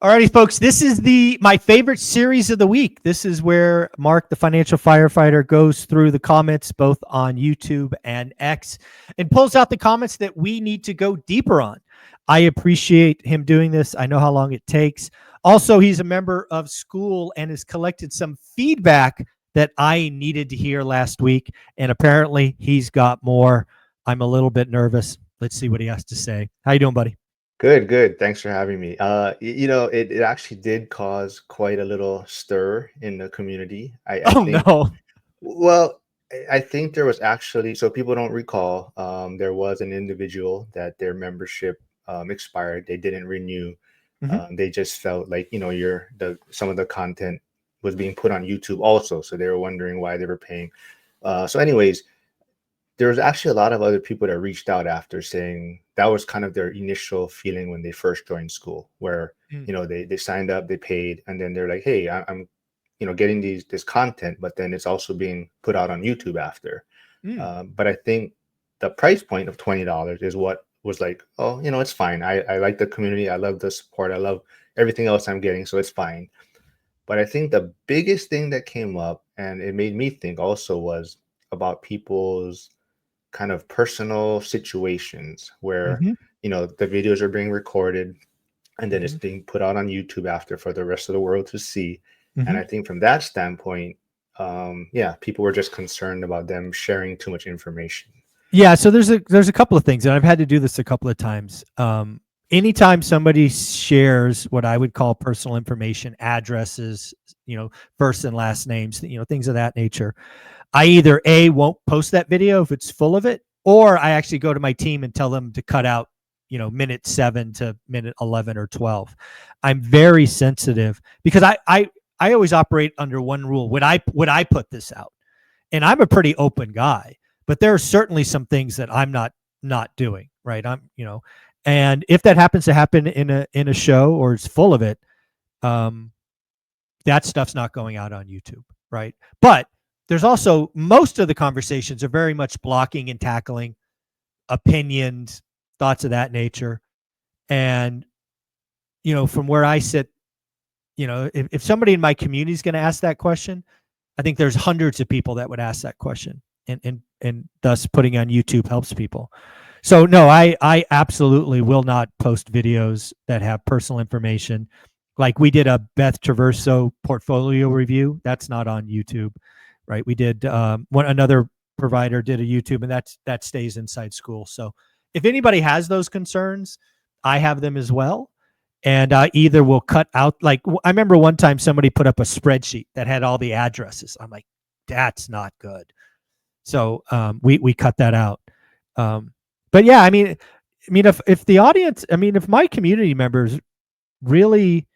Alrighty, folks, this is my favorite series of the week. This is where Mark, the financial firefighter, goes through the comments both on YouTube and X and pulls out the comments that we need to go deeper on. I appreciate him doing this. I know how long it takes. Also, he's a member of school and has collected some feedback that I needed to hear last week, and apparently he's got more. I'm a little bit nervous. Let's see what he has to say. How you doing, buddy? Good, good. Thanks for having me. It actually did cause quite a little stir in the community. I Oh, think, no. well, I think there was actually, so people don't recall, there was an individual that their membership expired. They didn't renew. Mhm. They just felt like, some of the content was being put on YouTube also. So they were wondering why they were paying. So anyways, there was actually a lot of other people that reached out after saying that was kind of their initial feeling when they first joined school, where Mm. they signed up, they paid, and then they're like, hey, I'm getting this content, but then it's also being put out on YouTube after. Mm. But I think the price point of $20 is what was like, oh, it's fine. I like the community, I love the support, I love everything else I'm getting, so it's fine. But I think the biggest thing that came up, and it made me think also, was about people's kind of personal situations where Mhm. the videos are being recorded and then it's Mhm. being put out on YouTube after for the rest of the world to see. And I Mhm. think from that standpoint, yeah, people were just concerned about them sharing too much information. Yeah, so there's a couple of things, and I've had to do this a couple of times. Anytime somebody shares what I would call personal information, addresses, first and last names, things of that nature, I either A, won't post that video if it's full of it, or I actually go to my team and tell them to cut out, minute 7 to minute 11 or 12. I'm very sensitive because I always operate under one rule. Would I put this out? And I'm a pretty open guy, but there are certainly some things that I'm not doing, right? And if that happens to happen in a show or it's full of it, um, that stuff's not going out on YouTube, right? But there's also, most of the conversations are very much blocking and tackling, opinions, thoughts of that nature. And from where I sit, if somebody in my community is going to ask that question, I think there's hundreds of people that would ask that question, and thus putting on YouTube helps people. So no, I absolutely will not post videos that have personal information. Like we did a Beth Traverso portfolio review. That's not on YouTube, right? We did another provider did a YouTube, and that stays inside school. So if anybody has those concerns, I have them as well. And either we'll cut out, like I remember one time somebody put up a spreadsheet that had all the addresses. I'm like, that's not good. So we cut that out. But yeah, I mean, if the audience, if my community members really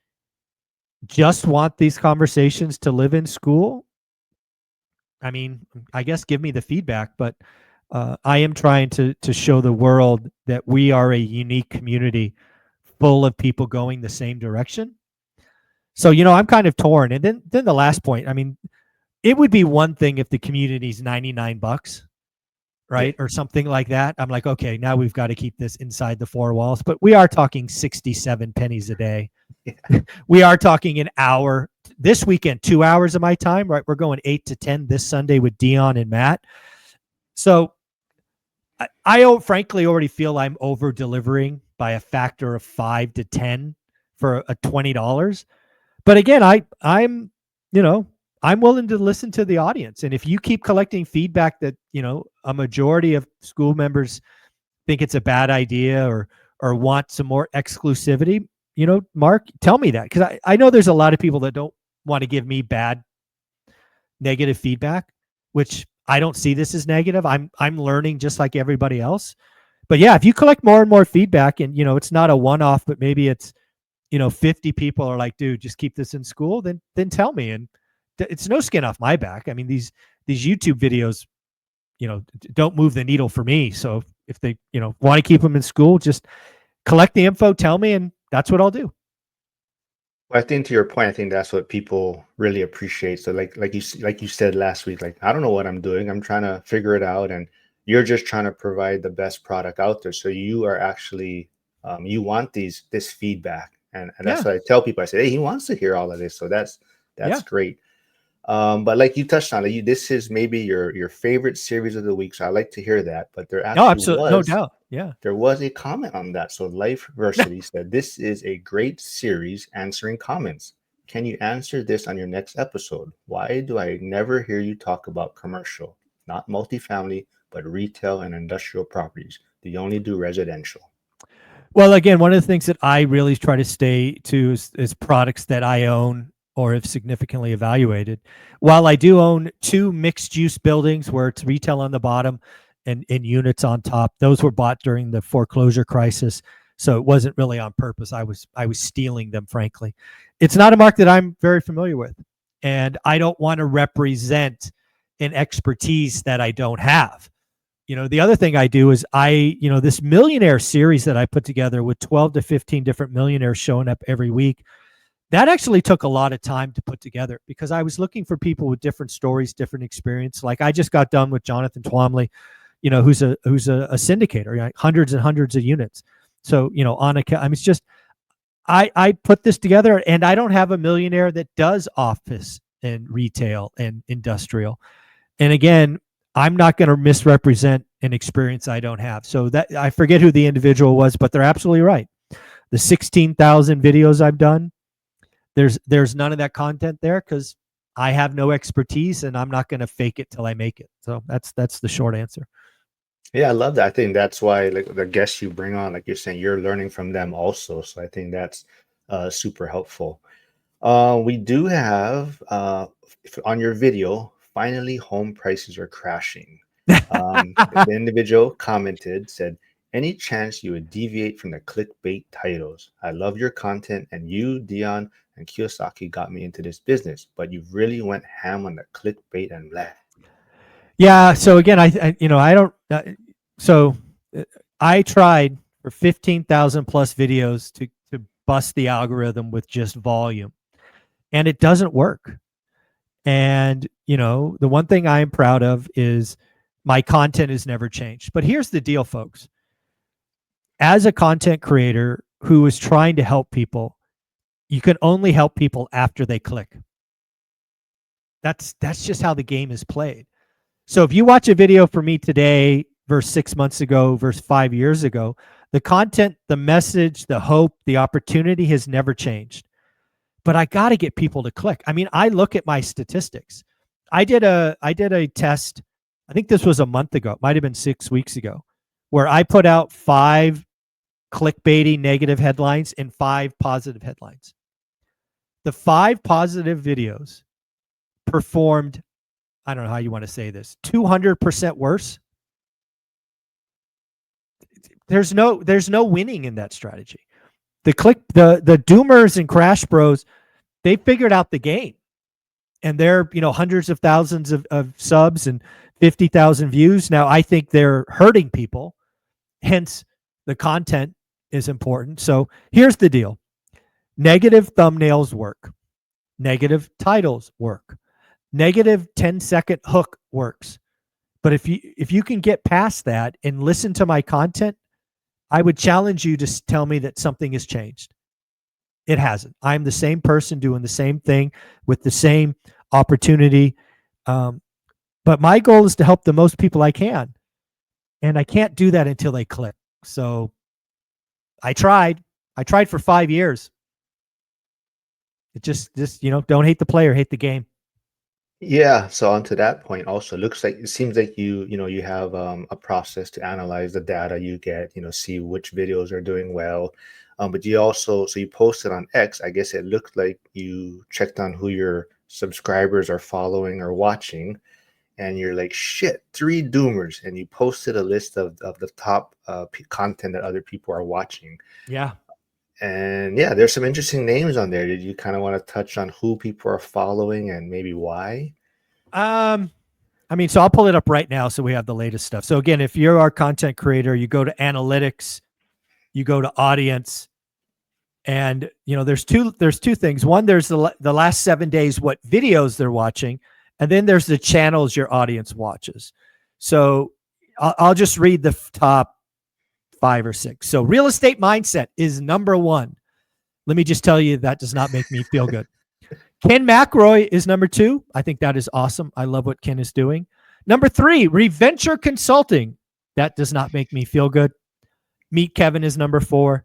just want these conversations to live in school, I guess give me the feedback. But I am trying to show the world that we are a unique community full of people going the same direction. So, I'm kind of torn. And then the last point, it would be one thing if the community's $99, Yeah. right? Or something like that. I'm like, okay, now we've got to keep this inside the four walls. But we are talking 67 pennies a day. Yeah. We are talking an hour. This weekend, 2 hours of my time, right? We're going 8 to 10 this Sunday with Dion and Matt. So I frankly already feel I'm over delivering by a factor of 5 to 10 for a $20. But again, I'm I'm willing to listen to the audience. And if you keep collecting feedback that, a majority of school members think it's a bad idea or want some more exclusivity, Mark, tell me that. Because I know there's a lot of people that don't want to give me bad, negative feedback, which I don't see this as negative. I'm learning just like everybody else. But yeah, if you collect more and more feedback and, it's not a one-off, but maybe it's, 50 people are like, dude, just keep this in school, then tell me. And it's no skin off my back. These YouTube videos, don't move the needle for me. So if they, want to keep them in school, just collect the info, tell me, and that's what I'll do. Well, I think to your point, I think that's what people really appreciate. So like you said last week, like, I don't know what I'm doing. I'm trying to figure it out, and you're just trying to provide the best product out there. So you are actually you want this feedback, And that's Yeah. what I tell people. I say, hey, he wants to hear all of this, so that's Yeah. great. But like you touched on, this is maybe your favorite series of the week, so I like to hear that. But No, absolutely. No doubt. Yeah. there was a comment on that. So Lifeversity said, this is a great series answering comments. Can you answer this on your next episode? Why do I never hear you talk about commercial, not multifamily, but retail and industrial properties? Do you only do residential? Well, again, one of the things that I really try to stay to is products that I own or have significantly evaluated. While I do own 2 mixed use buildings where it's retail on the bottom and units on top, those were bought during the foreclosure crisis. So it wasn't really on purpose. I was stealing them, frankly. It's not a market that I'm very familiar with. And I don't want to represent an expertise that I don't have. The other thing I do is this millionaire series that I put together with 12 to 15 different millionaires showing up every week, that actually took a lot of time to put together because I was looking for people with different stories, different experience. Like I just got done with Jonathan Twomley, who's a syndicator, hundreds and hundreds of units. So, it's just, I put this together and I don't have a millionaire that does office and retail and industrial. And again, I'm not going to misrepresent an experience I don't have. So that I forget who the individual was, but they're absolutely right. The 16,000 videos I've done, there's none of that content there because I have no expertise and I'm not going to fake it till I make it. So that's the short answer. Yeah, I love that. I think that's why, like, the guests you bring on, like you're saying, you're learning from them also. So I think that's super helpful. We do have on your video, finally, home prices are crashing. The individual commented, said, any chance you would deviate from the clickbait titles? I love your content, and you, Dion, and Kiyosaki got me into this business, but you really went ham on the clickbait and blah. Yeah. So again, I don't. I tried for 15,000 plus videos to bust the algorithm with just volume, and it doesn't work. And the one thing I am proud of is my content has never changed. But here's the deal, folks. As a content creator who is trying to help people, you can only help people after they click. That's just how the game is played. So if you watch a video for me today versus 6 months ago versus 5 years ago, the content, the message, the hope, the opportunity has never changed. But I got to get people to click. I mean, I look at my statistics. I did a test. I think this was a month ago. It might have been 6 weeks ago, where I put out 5 clickbaity negative headlines and 5 positive headlines. The 5 positive videos performed, I don't know how you want to say this, 200% worse. There's no winning in that strategy. The doomers and crash bros, they figured out the game. And they're, hundreds of thousands of subs and 50,000 views. Now I think they're hurting people. Hence the content is important. So here's the deal. Negative thumbnails work. Negative titles work. Negative 10-second hook works. But if you can get past that and listen to my content, I would challenge you to tell me that something has changed. It hasn't. I'm the same person doing the same thing with the same opportunity. But my goal is to help the most people I can. And I can't do that until they click. So I tried for 5 years. It just don't hate the player, hate the game. Yeah, so on to that point also, it seems like you have a process to analyze the data you get, see which videos are doing well. But you also, so you posted on X, I guess it looked like you checked on who your subscribers are following or watching, and you're like, shit, 3 doomers, and you posted a list of the top content that other people are watching. Yeah. And yeah, there's some interesting names on there. Did you kind of want to touch on who people are following and maybe why? So I'll pull it up right now so we have the latest stuff. So again, if you're our content creator, you go to analytics, you go to audience, and there's two things. One, there's the last 7 days, what videos they're watching, and then there's the channels your audience watches. So I'll just read the top 5 or 6. So real estate mindset is number 1. Let me just tell you, that does not make me feel good. Ken McRoy is number 2. I think that is awesome. I love what Ken is doing. Number 3, Reventure Consulting. That does not make me feel good. Meet Kevin is number 4.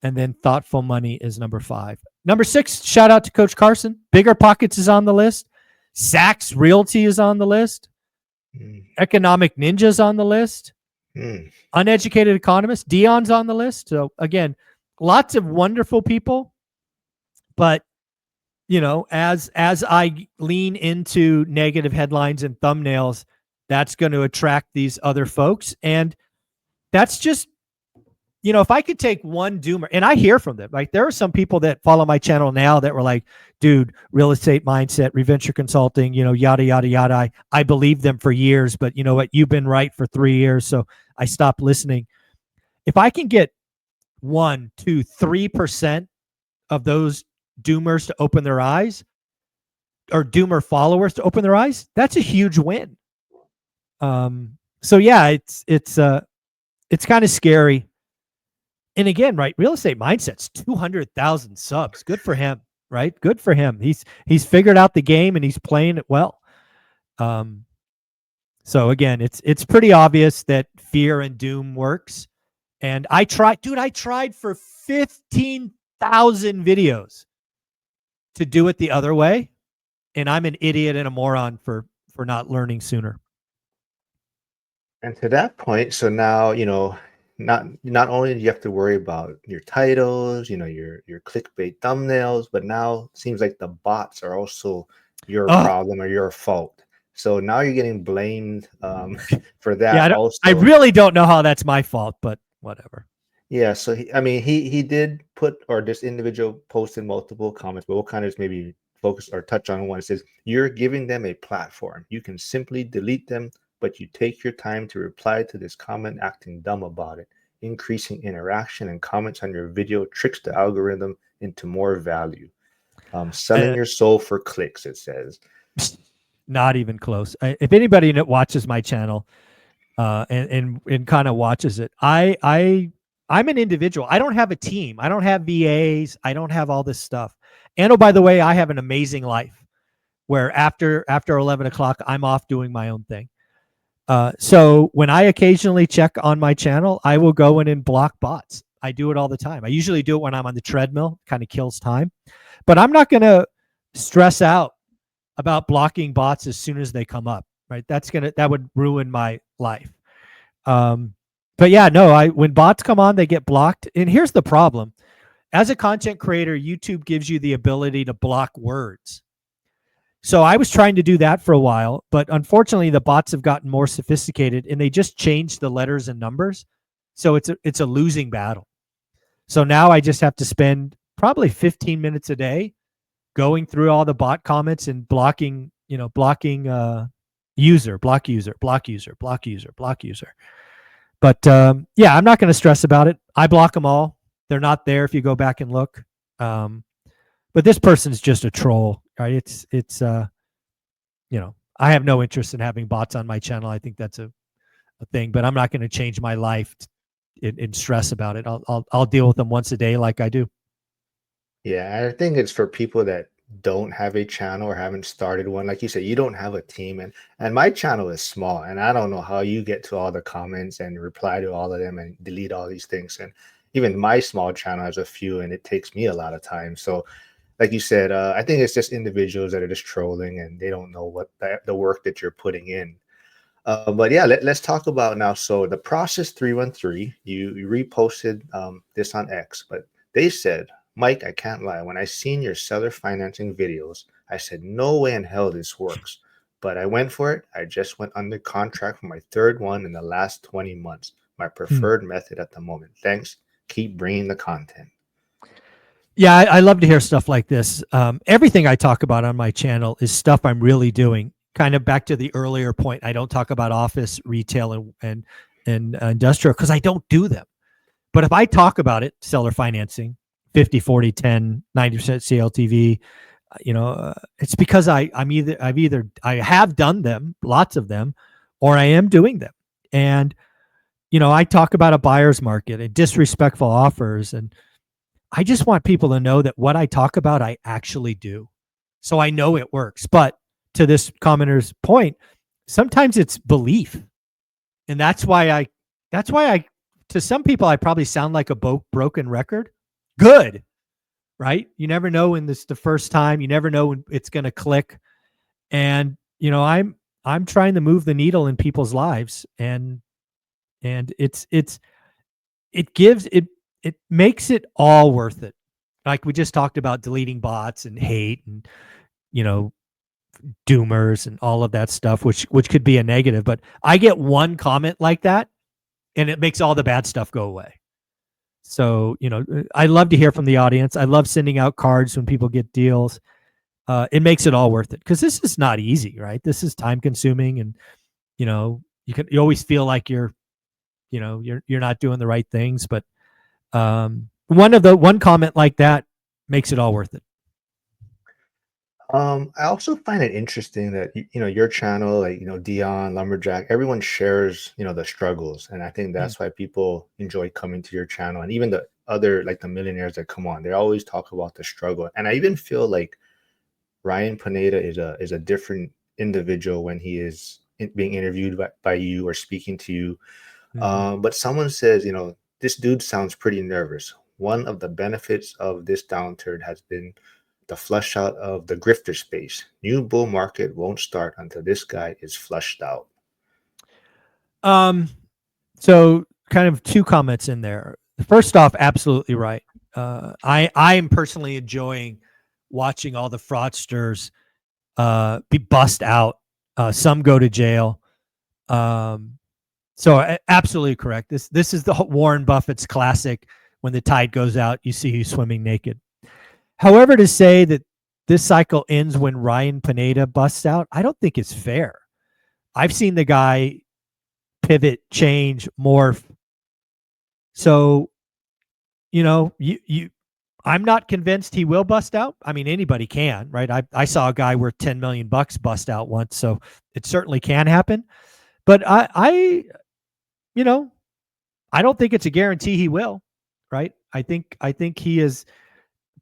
And then Thoughtful Money is number 5. Number 6, shout out to Coach Carson. Bigger Pockets is on the list. Sachs Realty is on the list. Economic Ninja's on the list. Uneducated Economist, Dion's on the list. So again, lots of wonderful people. But you know, as I lean into negative headlines and thumbnails, that's going to attract these other folks. And that's just, you know, if I could take one doomer, and I hear from them, like there are some people that follow my channel now that were like, dude, real estate mindset, Reventure Consulting, you know, yada, yada, yada. I believed them for years, but you know what? You've been right for 3 years. So I stopped listening. If I can get 1, 2, 3% of those doomers to open their eyes, or doomer followers to open their eyes, that's a huge win. So yeah, it's kind of scary. And again, right, Real Estate Mindset's 200,000 subs. Good for him, right? Good for him. He's figured out the game and he's playing it well. So again, it's pretty obvious that fear and doom works. And I tried for 15,000 videos to do it the other way. And I'm an idiot and a moron for not learning sooner. And to that point, so now, you know, not only do you have to worry about your titles, you know, your clickbait thumbnails, but now it seems like the bots are also your problem or your fault. So now you're getting blamed for that. Yeah, also. I really don't know how that's my fault, but whatever. Yeah, so he did put, or this individual posted multiple comments, but we'll kind of just maybe focus or touch on one. It says, you're giving them a platform. You can simply delete them, but you take your time to reply to this comment acting dumb about it. Increasing interaction and comments on your video tricks the algorithm into more value. Selling your soul for clicks, it says. Not even close. If anybody that watches my channel and kind of watches it, I'm an individual. I don't have a team. I don't have VAs. I don't have all this stuff. And oh, by the way, I have an amazing life where after 11 o'clock, I'm off doing my own thing. So when I occasionally check on my channel, I will go in and block bots. I do it all the time. I usually do it when I'm on the treadmill, kind of kills time. But I'm not going to stress out about blocking bots as soon as they come up, right? That would ruin my life. But yeah, no, when bots come on, they get blocked. And here's the problem. As a content creator, YouTube gives you the ability to block words. So I was trying to do that for a while, but unfortunately the bots have gotten more sophisticated and they just changed the letters and numbers. So it's a losing battle. So now I just have to spend probably 15 minutes a day going through all the bot comments and blocking user, block user, block user, block user, block user. But yeah, I'm not going to stress about it. I block them all. They're not there if you go back and look. But this person's just a troll, right? It's you know, I have no interest in having bots on my channel. I think that's a thing, but I'm not going to change my life in stress about it. I'll deal with them once a day like I do. Yeah, I think it's for people that don't have a channel or haven't started one. Like you said, you don't have a team, and my channel is small, and I don't know how you get to all the comments and reply to all of them and delete all these things. And even my small channel has a few, and it takes me a lot of time. So like you said, I think it's just individuals that are just trolling and they don't know what the work that you're putting in. But yeah, let's talk about now. So the Process 313, you reposted this on X, but they said, Mike, I can't lie. When I seen your seller financing videos, I said, no way in hell this works. But I went for it. I just went under contract for my third one in the last 20 months. My preferred method at the moment. Thanks. Keep bringing the content. Yeah, I love to hear stuff like this. Everything I talk about on my channel is stuff I'm really doing. Kind of back to the earlier point, I don't talk about office, retail, and industrial because I don't do them. But if I talk about it, seller financing, 50, 40, 10, 90% CLTV, you know, it's because I have done them, lots of them, or I am doing them. And, you know, I talk about a buyer's market and disrespectful offers and I just want people to know that what I talk about, I actually do. So I know it works. But to this commenter's point, sometimes it's belief. And that's why I, to some people, I probably sound like a broken record. Good, right? You never know when this is the first time. You never know when it's going to click. And, I'm trying to move the needle in people's lives. And it makes it all worth it. Like we just talked about deleting bots and hate and, you know, doomers and all of that stuff, which could be a negative. But I get one comment like that and it makes all the bad stuff go away. So, I love to hear from the audience. I love sending out cards when people get deals. It makes it all worth it because this is not easy, right? This is time consuming, and you always feel like you're not doing the right things. But one comment like that makes it all worth it. I also find it interesting that your channel, like Dion, Lumberjack, everyone shares the struggles, and I think Mm. that's why people enjoy coming to your channel, and even the other like the millionaires that come on, they always talk about the struggle, and I even feel like Ryan Pineda is a different individual when he is being interviewed by you or speaking to you. Mhm. But someone says, this dude sounds pretty nervous. One of the benefits of this downturn has been the flush out of the grifter space. New bull market won't start until this guy is flushed out. Um, so kind of two comments in there. First off, absolutely right. I am personally enjoying watching all the fraudsters be bust out. Some go to jail. So absolutely correct. This is the Warren Buffett's classic. When the tide goes out, you see who's swimming naked. However, to say that this cycle ends when Ryan Pineda busts out, I don't think it's fair. I've seen the guy pivot, change, morph. So, I'm not convinced he will bust out. I mean, anybody can, right? I saw a guy worth $10 million bust out once, so it certainly can happen. But you know, I don't think it's a guarantee he will, right? I think he has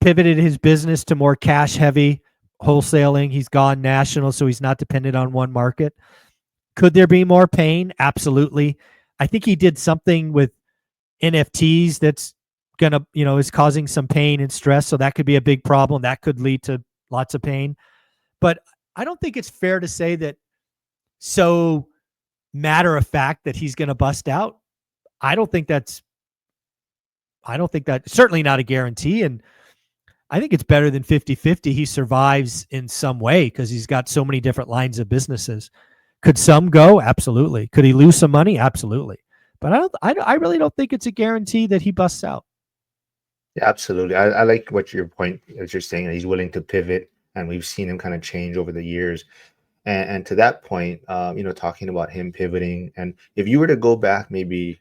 pivoted his business to more cash heavy wholesaling. He's gone national, so he's not dependent on one market. Could there be more pain? Absolutely. I think he did something with NFTs that's gonna, is causing some pain and stress. So that could be a big problem. That could lead to lots of pain. But I don't think it's fair to say that so matter of fact that he's gonna bust out. I don't think that's certainly not a guarantee. And I think it's better than 50-50. He survives in some way because he's got so many different lines of businesses. Could some go? Absolutely. Could he lose some money? Absolutely. But I really don't think it's a guarantee that he busts out. Yeah, absolutely. I like what your point as you're saying that he's willing to pivot, and we've seen him kind of change over the years. And to that point, talking about him pivoting, and if you were to go back, maybe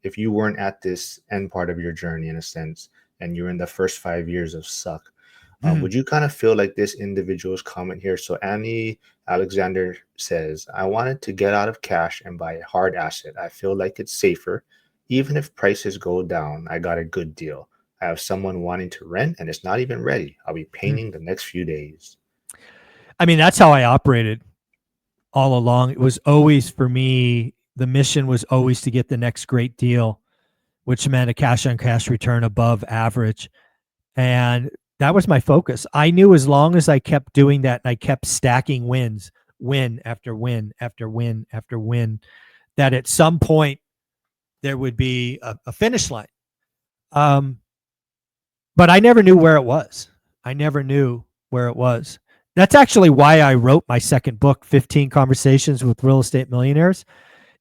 if you weren't at this end part of your journey in a sense, and you're in the first 5 years of suck, would you kind of feel like this individual's comment here? So Annie Alexander says, I wanted to get out of cash and buy a hard asset. I feel like it's safer. Even if prices go down, I got a good deal. I have someone wanting to rent and it's not even ready. I'll be painting the next few days. I mean, that's how I operated all along. It was always, for me, the mission was always to get the next great deal, which meant a cash on cash return above average. And that was my focus. I knew as long as I kept doing that and I kept stacking wins, win after win after win after win, that at some point there would be a finish line. But I never knew where it was. I never knew where it was. That's actually why I wrote my second book, 15 Conversations with Real Estate Millionaires,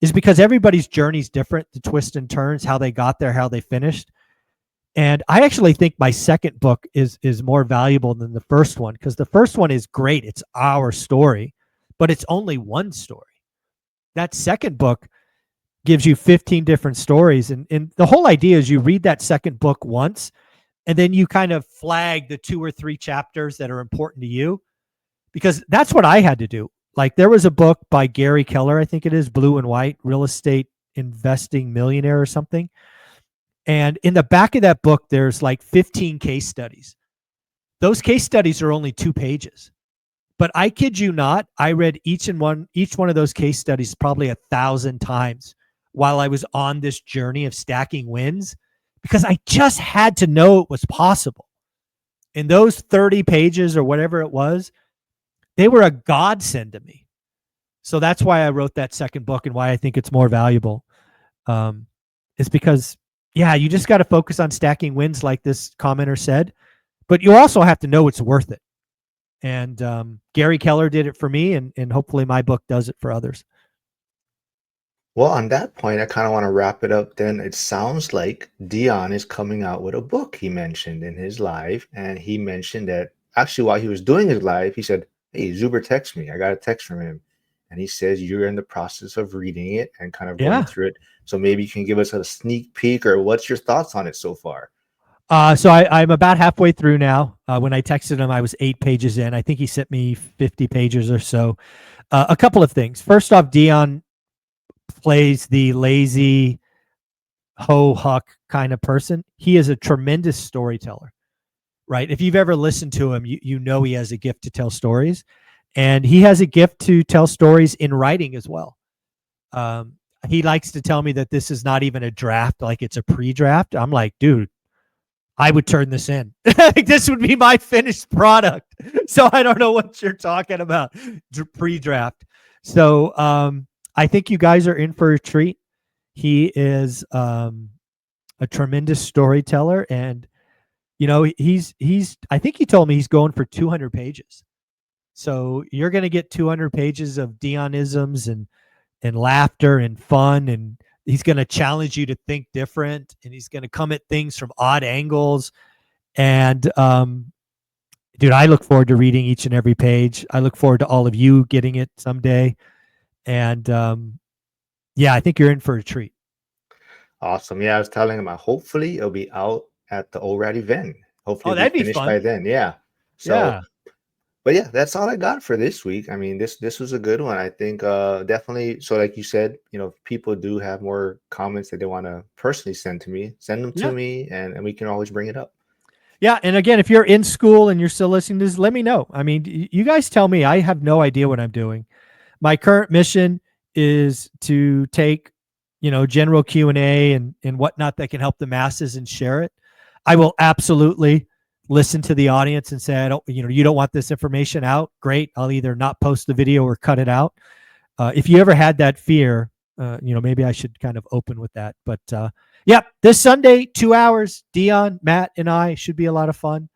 is because everybody's journey is different, the twists and turns, how they got there, how they finished. And I actually think my second book is more valuable than the first one, because the first one is great. It's our story, but it's only one story. That second book gives you 15 different stories. And the whole idea is you read that second book once, and then you kind of flag the 2 or 3 chapters that are important to you, because that's what I had to do. Like, there was a book by Gary Keller, I think it is, Blue and White, Real Estate Investing Millionaire or something. And in the back of that book, there's like 15 case studies. Those case studies are only 2 pages. But I kid you not, I read each one of those case studies probably 1,000 times while I was on this journey of stacking wins, because I just had to know it was possible. In those 30 pages or whatever it was, they were a godsend to me. So that's why I wrote that second book, and why I think it's more valuable. Is because, yeah, you just got to focus on stacking wins, like this commenter said, but you also have to know it's worth it. And Gary Keller did it for me, and hopefully my book does it for others. Well, on that point, I kind of want to wrap it up then. It sounds like Dion is coming out with a book, he mentioned in his live. And he mentioned that actually while he was doing his live, he said, "Hey, Zuber text me." I got a text from him. And he says you're in the process of reading it and kind of going through it. So maybe you can give us a sneak peek, or what's your thoughts on it so far? So I'm about halfway through now. When I texted him, I was 8 pages in. I think he sent me 50 pages or so. A couple of things. First off, Dion plays the lazy ho huck kind of person. He is a tremendous storyteller, right? If you've ever listened to him, you know he has a gift to tell stories, and he has a gift to tell stories in writing as well. He likes to tell me that this is not even a draft, like it's a pre-draft. I'm like, dude, I would turn this in. This would be my finished product. So I don't know what you're talking about, pre-draft. So I think you guys are in for a treat. He is a tremendous storyteller, and he's I think he told me he's going for 200 pages. So you're going to get 200 pages of Dionisms and laughter and fun, and he's going to challenge you to think different, and he's going to come at things from odd angles. And dude, I look forward to reading each and every page. I look forward to all of you getting it someday. And yeah, I think you're in for a treat. Awesome. Yeah, I was telling him hopefully it'll be out at the ORAD event. Hopefully That'd it'll be be finished fun. by then. Yeah. So Yeah. but yeah, that's all I got for this week. I mean, this was a good one. I think definitely. So like you said, if people do have more comments that they want to personally send to me, send them to me, and we can always bring it up. Yeah. And again, if you're in school and you're still listening to this, let me know. I mean, you guys tell me. I have no idea what I'm doing. My current mission is to take, general Q&A and whatnot that can help the masses and share it. I will absolutely listen to the audience and say, you don't want this information out. Great. I'll either not post the video or cut it out. If you ever had that fear, maybe I should kind of open with that. But yeah, this Sunday, 2 hours, Dion, Matt, and I, should be a lot of fun.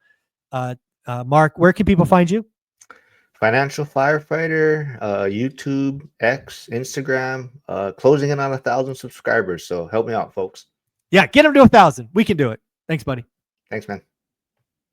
Mark, where can people find you? Financial Firefighter, YouTube, X, Instagram, closing in on 1,000 subscribers. So help me out, folks. Yeah, get them to 1,000. We can do it. Thanks, buddy. Thanks, man.